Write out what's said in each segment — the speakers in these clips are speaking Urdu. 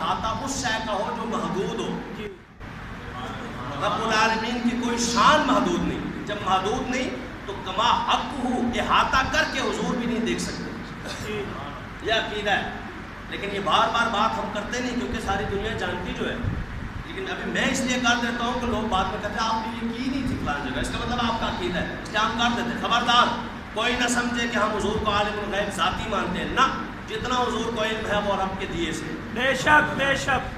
داتا اس شے کا ہو جو محدود ہو. رب العالمین کی کوئی شان محدود نہیں. جب محدود نہیں تو کما حق ہو احاطہ کر کے حضور بھی نہیں دیکھ سکتے. یہ عقیدہ ہے. لیکن یہ بار بار بات ہم کرتے نہیں کیونکہ ساری دنیا جانتی جو ہے. لیکن ابھی میں اس لیے کر دیتا ہوں کہ لوگ بعد میں کہتے ہیں آپ نے یہ کی نہیں تھی فلان جگہ, اس کا مطلب آپ کا عقیدہ ہے, اس لیے ہم کر دیتے. خبردار کوئی نہ سمجھے کہ ہم حضور کو عالم الغیب ذاتی مانتے ہیں. نہ, جتنا حضور کو علم ہے وہ رب کے دیے سے. بے شک بے شک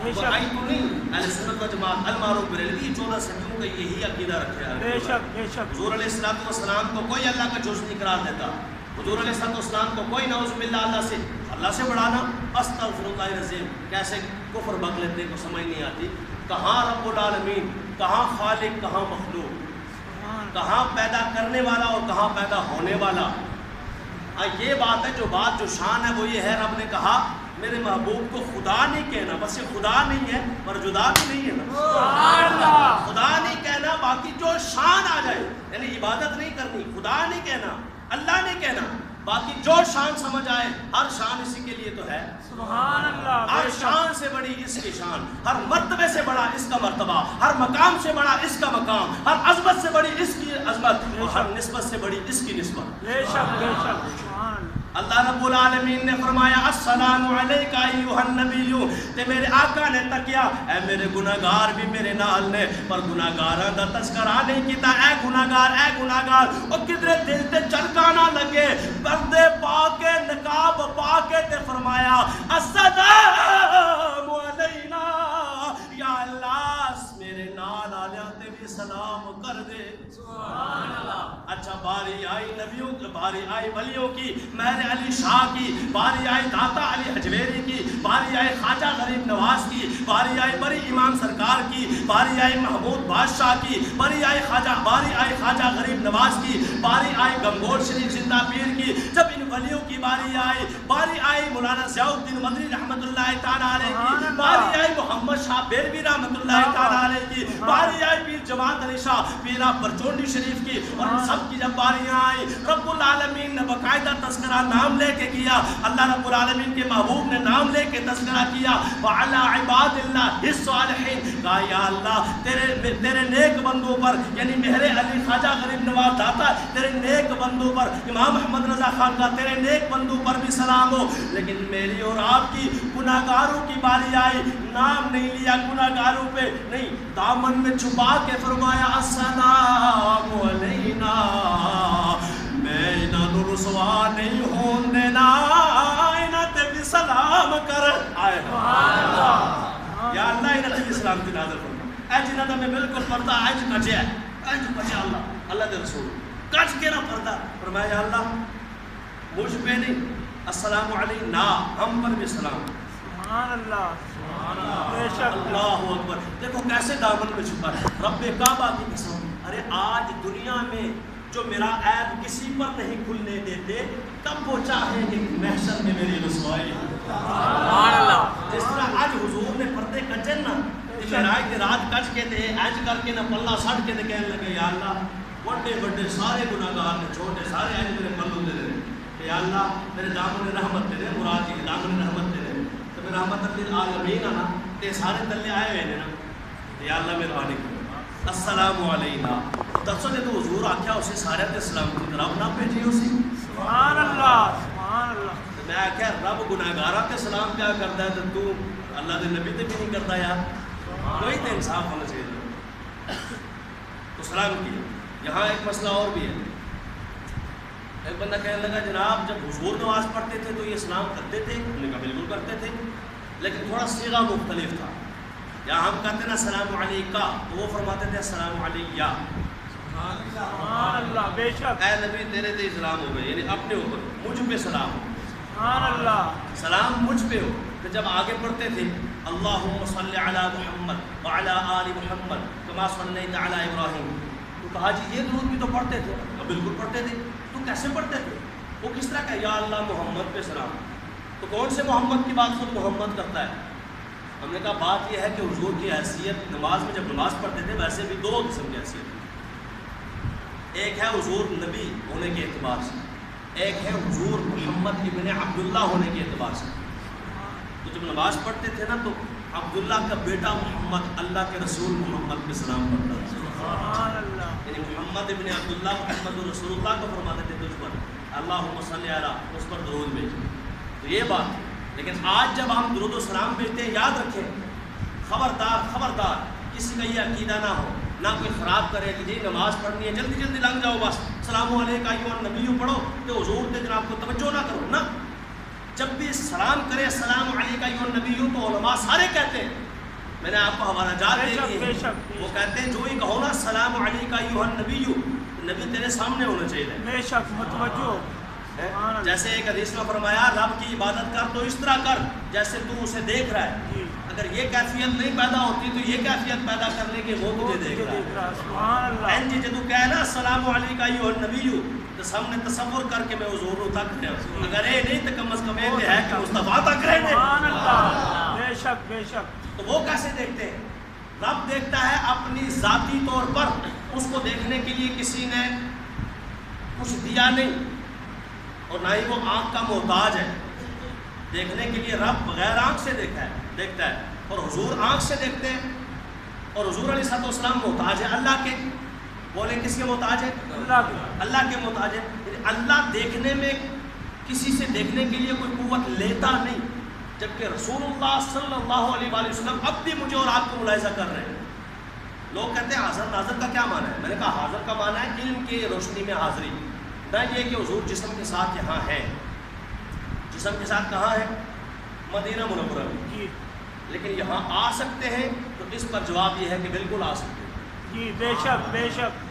بے شک. برائی تو نہیں. اہل سنت و جماعت المعروف بالعلم 14 صدیوں کا یہی عقیدہ رکھے ہیں. بے شک بے شک. حضور علیہ الصلوۃ والسلام کو کوئی اللہ کا جز نہیں قرار دیتا. حضور علیہ الصلوۃ والسلام کو کوئی نعوذ باللہ اللہ سے بڑھانا, استغفر اللہ العظیم, کیسے کفر بک لیتے کو سمجھ نہیں آتی. کہاں رب العالمین, کہاں خالق, کہاں مخلوق, کہاں پیدا کرنے والا اور کہاں پیدا ہونے والا. یہ بات ہے جو بات جو شان ہے وہ یہ ہے, رب نے کہا میرے محبوب کو خدا نہیں کہنا. بس یہ خدا نہیں ہے پر جدا بھی نہیں ہے نا. خدا نہیں کہنا, باقی جو شان آ جائے, یعنی عبادت نہیں کرنی, خدا نہیں کہنا, اللہ نہیں کہنا, باقی جو شان سمجھ آئے. ہر شان اسی کے لیے تو ہے. سبحان اللہ. ہر شان سے بڑی اس کی شان, ہر مرتبے سے بڑا اس کا مرتبہ, ہر مقام سے بڑا اس کا مقام, ہر عظمت سے بڑی اس کی عظمت, ہر نسبت سے بڑی اس کی نسبت. بے شک بے شک. سبحان اللہ. اللہ رب العالمین نے فرمایا السلام علیکہ ایھا النبی, تے میرے آقا نے تکیا اے میرے گناہگار بھی میرے نال نے, پر گناہگاراں دا تذکرہ نہیں کیتا. اے گناہگار او کدرے دل تے چرکانا لگے, پردے پا کے نقاب پا کے تے فرمایا السلام علینا, یا اللہ میرے نال آلیاں تے بھی سلام کر دے. سبحان اللہ. اچھا باری آئی نبیوں کی, باری آئی ولیوں کی, مہر علی شاہ کی, باری آئی داتا علی حجویری کی, باری آئی خواجہ غریب نواز کی, باری آئی بری امام سرکار کی, باری آئی محمود بادشاہ کی, باری آئی خواجہ غریب نواز کی, باری آئی گنگور شریف زندہ پیر کی. جب ان ولیوں کی باری آئی مولانا ضیاء الدین مدنی رحمۃ اللہ تعالیٰ علیہ کی, باری آئی محمد شاہ بیروی رحمۃ اللہ تعالیٰ علیہ کی, باری آئی پیر جماعت علی شاہ پیرا پرچونڈی شریف کی, اور ان سب کی جب باریاں آئی رب العالمین نے باقاعدہ تذکرہ نام لے کے کیا. اللہ رب العالمین کے محبوب نے نام لے کے تذکرہ کیا. وعلی عباد اللہ الصالحین, کہا یا اللہ تیرے نیک بندوں پر, یعنی مہر علی خواجہ غریب نواز داتا, تیرے نیک بندوں پر, امام احمد رضا خان کا تیرے نیک بندوں پر بھی سلام ہو. لیکن میری اور آپ کی گناہگاروں کی باری آئی, نام نہیں لیا, گناہگاروں پہ نہیں, دامن میں چھپا کے فرمایا السلام علینا, میں انہاں نو رسوا نہیں ہون دینا, انہاں تے بھی سلام کر. آئے یا اللہ انہاں تے بھی سلام کی نازل فرما. اے جنہاں دا میں بالکل پردہ اج کٹیا ہے, اج کٹیا اللہ دے رسول کٹ کے نہ پردہ فرمایا یا اللہ مجھ پہ نہیں, السلام علینا, ہم پر بھی سلام. سبحان اللہ. سبحان اللہ. بے شک. اللہ اکبر. دیکھو کیسے دامن میں چھپا ہے. رب کعبہ کی قسم, ارے آج دنیا میں جو میرا عیب کسی پر نہیں کھلنے دیتے, کب وہ چاہے کہ محشر میں میری رسوائی. سبحان اللہ. جس طرح آج حضور نے پردے کٹے نا, معراج کی رات کٹ کے دے ایج کر کے نہ پلہ سٹ کے دے کہنے لگے یا اللہ بڑے سارے گناہگار نے چھوٹے سارے ایج میرے پلوں دے دے, کہ یا اللہ میرے دامن رحمت دے دے, مراد کی دامن رحمت دے دے, تو میرا رحمت للعالمین آنا تے سارے تلے آئے ہوئے ہیں نا, یا اللہ مہربانی کرو السلام علینا. دسو جے تو حضور آکھیا اسے سارے تے سلام کی رب نہ بھیجی اسی. سبحان اللہ. سبحان اللہ. میں آکھیا رب گناہگاراں تے سلام کیا کردا ہے تے تو اللہ دے نبی تے بھی نہیں کردا یار, کوئی تے انصاف ہونا چاہیے. تو سلام کیا. یہاں ایک مسئلہ اور بھی ہے. ایک بندہ کہنے لگا جناب جب حضور نماز پڑھتے تھے تو یہ سلام کرتے تھے, ہم نے کہا بالکل کرتے تھے, لیکن تھوڑا صیغہ مختلف تھا. یا ہم کہتے ہیں نا السلام علیکہ, تو وہ فرماتے تھے السلام علیہ. سبحان اللہ. بے شک. اے نبی تیرے تے سلام ہو گئے, یعنی اپنے اوپر مجھ پہ سلام ہو. سبحان اللہ. سلام مجھ پہ ہو. تو جب آگے پڑھتے تھے اللہم صلی علی محمد وعلی آل محمد کما صلیت علی ابراہیم, تو کہا جی یہ درود بھی تو پڑھتے تھے. بالکل پڑھتے تھے. تو کیسے پڑھتے تھے؟ وہ کس طرح کا, یا اللہ محمد پہ سلام. تو کون سے محمد کی بات خود محمد کرتا ہے؟ ہم نے کہا بات یہ ہے کہ حضور کی حیثیت نماز میں جب نماز پڑھتے تھے ویسے بھی دو قسم کی حیثیت ہے. ایک ہے حضور نبی ہونے کے اعتبار سے, ایک ہے حضور محمد ابن عبداللہ ہونے کے اعتبار سے. تو جب نماز پڑھتے تھے نا تو عبداللہ کا بیٹا محمد اللہ کے رسول محمد پہ سلام پڑھتا تھا. سبحان اللہ. یعنی محمد ابن عبداللہ محمد رسول اللہ کو فرماتے تھے تجھ پر اللہم صلی علی اس پر درود بھیج. تو یہ بات ہے. لیکن آج جب ہم درود و سلام بھیجتے ہیں یاد رکھیں خبردار خبردار کسی کا یہ عقیدہ نہ ہو نہ کوئی خراب کرے کہ جی نماز پڑھنی ہے جلدی جلدی لنگ جاؤ بس السلام علیکم ایھا النبی پڑھو تو حضور کے جناب کو توجہ نہ کرو نا. جب بھی سلام کرے السلام علیکم ایھا النبی تو علماء سارے کہتے ہیں میں نے آپ کو حوالہ جات دے دیے وہ کہتے ہیں جو ہی کہو نا السلام علیکم ایھا النبی نبی تیرے سامنے ہونا چاہیے. بے شک متوجہ. جیسے ایک حدیث میں فرمایا رب کی عبادت کر تو اس طرح کر جیسے تو اسے دیکھ رہا ہے. اگر یہ کیفیت نہیں پیدا ہوتی تو یہ کیفیت پیدا کرنے کے وہ تجھے دیکھ رہا ہے. سبحان اللہ. این جی جدو کہے نا السلام علیکم ایھا النبی تو سامنے تصور کر کے میں حضور نو تک رہا. اگر یہ نہیں تو کم از کم یہ ہے کہ مصطفیٰ تک رہنے. سبحان اللہ. بے شک بے شک. تو وہ کیسے دیکھتے ہیں؟ رب دیکھتا ہے اپنی ذاتی طور پر. اس کو دیکھنے کے لیے کسی نے کچھ دیا نہیں اور نہ ہی وہ آنکھ کا محتاج ہے. دیکھنے کے لیے رب بغیر آنکھ سے دیکھتا ہے اور حضور آنکھ سے دیکھتے ہیں. اور حضور علیہ السلام محتاج ہے اللہ کے. بولیں کس کے محتاج ہے؟ اللہ کے محتاج ہے. اللہ دیکھنے میں کسی سے دیکھنے کے لیے کوئی قوت لیتا نہیں جبکہ رسول اللہ صلی اللہ علیہ وآلہ وسلم اب بھی مجھے اور آپ کو ملاحظہ کر رہے ہیں. لوگ کہتے ہیں حاضر ناظر کا کیا معنی ہے؟ میں نے کہا حاضر کا معنی ہے علم کی روشنی میں حاضری. نہ یہ کہ حضور جسم کے ساتھ یہاں ہے. جسم کے ساتھ کہاں ہے؟ مدینہ منورہ میں. لیکن یہاں آ سکتے ہیں تو اس پر جواب یہ ہے کہ بالکل آ سکتے ہیں. جی بے شک بے شک.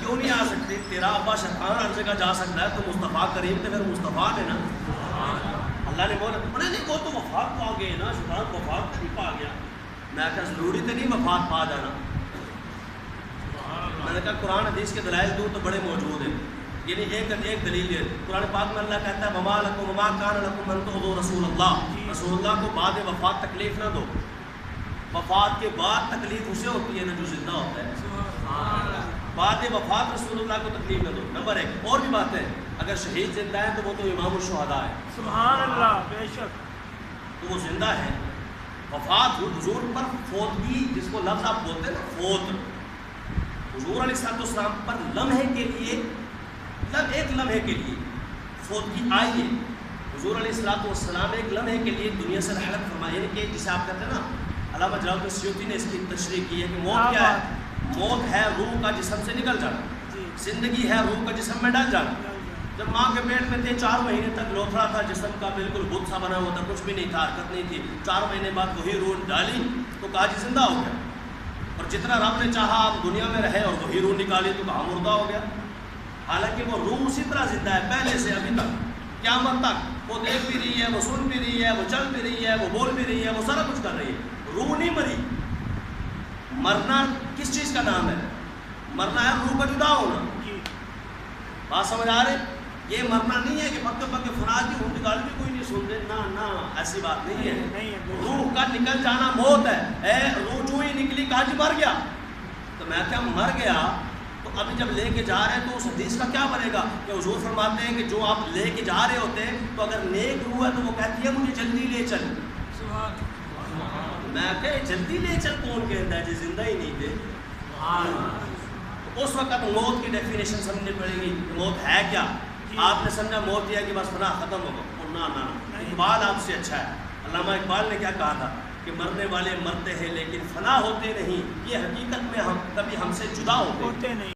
کیوں نہیں آ سکتے؟ تیرا ابا شیطان ہر جگہ جا سکتا ہے تو مصطفیٰ کریم تو پھر مصطفیٰ نے نا. اللہ نے بولا نہیں وہ تو وفات پا گئے نا شیطان وفات نہیں پا گیا. میں کہا ضروری تو نہیں وفات پا جانا. میں نے کہا قرآن حدیث کے دلائل دوں تو بڑے موجود ہیں. یعنی ایک دلیل ہے قرآن پاک میں اللہ کہتا ہے وما لکم وما کان لکم ان تؤذوا رسول اللہ. رسول اللہ کو بعد وفات تکلیف نہ دو. وفات کے بعد تکلیف اسے ہوتی ہے نا جو زندہ ہوتا ہے. بعد وفات رسول اللہ کو تکلیف نہ دو. نمبر ایک اور بھی بات ہے اگر شہید زندہ ہے تو وہ تو امام الشہداء ہے. سبحان اللہ. بے شک. تو وہ زندہ ہے. وفات حضور پر فوتگی جس کو لفظ آپ بولتے ہیں نا فوت حضور علیہ السلام پر لمحے کے لیے ایک لمحے کے لیے فوتگی آئی ہے. حضور علیہ السلام ایک لمحے کے لیے دنیا سے رحلت فرمائی. یعنی کہ جسے آپ کہتے ہیں نا علامہ جلال الدین سیوطی نے اس کی تشریح کی ہے کہ موت کیا ہے؟ موت ہے روح کا جسم سے نکل جانا. زندگی ہے روح کا جسم میں ڈال جانا. جب ماں کے پیٹ میں تھے 4 مہینے تک لوتھڑا تھا جسم کا بالکل بت سا بنا ہوا تھا کچھ بھی نہیں تھا حرکت نہیں تھی. 4 مہینے بعد وہی روح ڈالی تو کہا جی زندہ ہو گیا. اور جتنا رب نے چاہا آپ دنیا میں رہے اور وہی روح نکالی تو کہا مردہ ہو گیا. حالانکہ وہ روح اسی طرح زندہ ہے پہلے سے ابھی تک قیامت تک. وہ دیکھ بھی رہی ہے وہ سن بھی رہی ہے وہ چل بھی رہی ہے وہ بول بھی رہی ہے وہ سارا کچھ کر رہی ہے. روح نہیں مری. مرنا کس چیز کا نام ہے؟ مرنا ہے روح کا جدا ہونا. بات سمجھ آ رہے؟ یہ مرنا نہیں ہے کہ پکے پکے فراج کی روح نکال بھی کوئی نہیں سن رہے. نہ ایسی بات نہیں ہے. روح کا نکل جانا موت ہے. روح جو ہی نکلی کہا جی مر گیا. تو میں کیا مر گیا تو ابھی جب لے کے جا رہے ہیں تو اس حدیث کا کیا بنے گا کہ حضور فرماتے ہیں کہ جو آپ لے کے جا رہے ہوتے ہیں تو اگر نیک روح ہے تو وہ کہتی ہے مجھے جلدی لے چل. میں کہ جلدی لے چل کون کہتا ہے جی زندہ ہی نہیں تھے. اس وقت موت کی ڈیفینیشن سمجھنی پڑے گی کہ موت ہے کیا. آپ نے سمجھا موت یہ ہے کہ بس فنا ختم ہوگا. نہ اقبال آپ سے اچھا ہے. علامہ اقبال نے کیا کہا تھا کہ مرنے والے مرتے ہیں لیکن فنا ہوتے نہیں. یہ حقیقت میں ہم کبھی ہم سے جدا ہوتے نہیں.